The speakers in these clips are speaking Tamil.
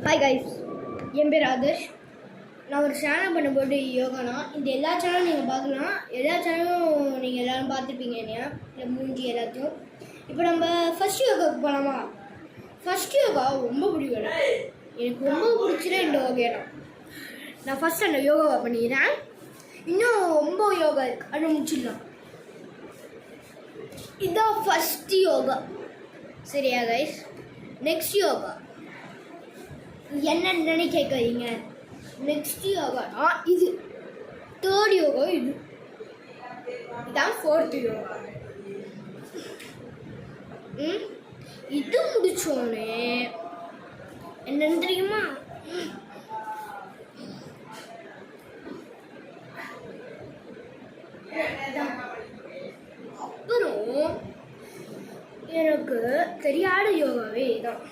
ஹாய் கைஸ், என் பேர் ஆதர்ஷ். நான் ஒரு சேனல் பண்ணும்போது யோகானா இந்த எல்லா சேனலும் நீங்கள் பார்க்கலாம். எல்லா சேனலும் நீங்கள் எல்லோரும் பார்த்துருப்பீங்க இல்லையா, இல்லை மூஞ்சி எல்லாத்தையும். இப்போ நம்ம ஃபஸ்ட் யோகாவுக்கு போகலாமா? ஃபஸ்ட் யோகா ரொம்ப பிடிக்கும் எனக்கு ரொம்ப பிடிச்சிட இந்த யோகா தான். நான் ஃபஸ்ட் அந்த யோகாவை பண்ணிக்கிறேன். இன்னும் ரொம்ப யோகா இருக்குது, அது முடிச்சிடலாம். இதுதான் ஃபஸ்ட் யோகா, சரியா கைஸ்? நெக்ஸ்ட் யோகா என்னன்னு கேட்குறீங்க? நெக்ஸ்ட் யோகானா இது தேர்ட் யோகா, இதுதான் ஃபோர்த் யோகா. இது முடிச்சோடனே என்னன்னு தெரியுமா? அப்புறம் எனக்கு தெரியாத யோகாவே தான்.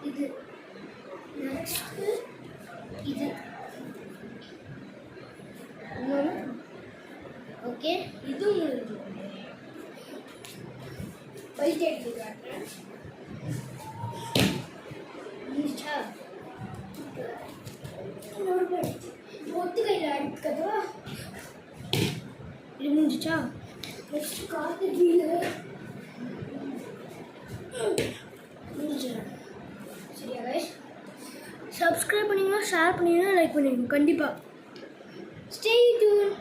இது நெக்ஸ்ட்டு இது ஓகே, இது முடிஞ்சு பைக் எடுத்து காட்டுறேன். ஒத்து கையில் அடிக்கதா இது முடிஞ்சிச்சா? நெக்ஸ்ட் காற்று கீழே முடிஞ்சிடறேன். சரியா கைஸ்? சப்ஸ்கிரைப் பண்ணிங்கன்னா, ஷேர் பண்ணிங்கன்னா, லைக் பண்ணிடுங்க கண்டிப்பாக. Stay tune.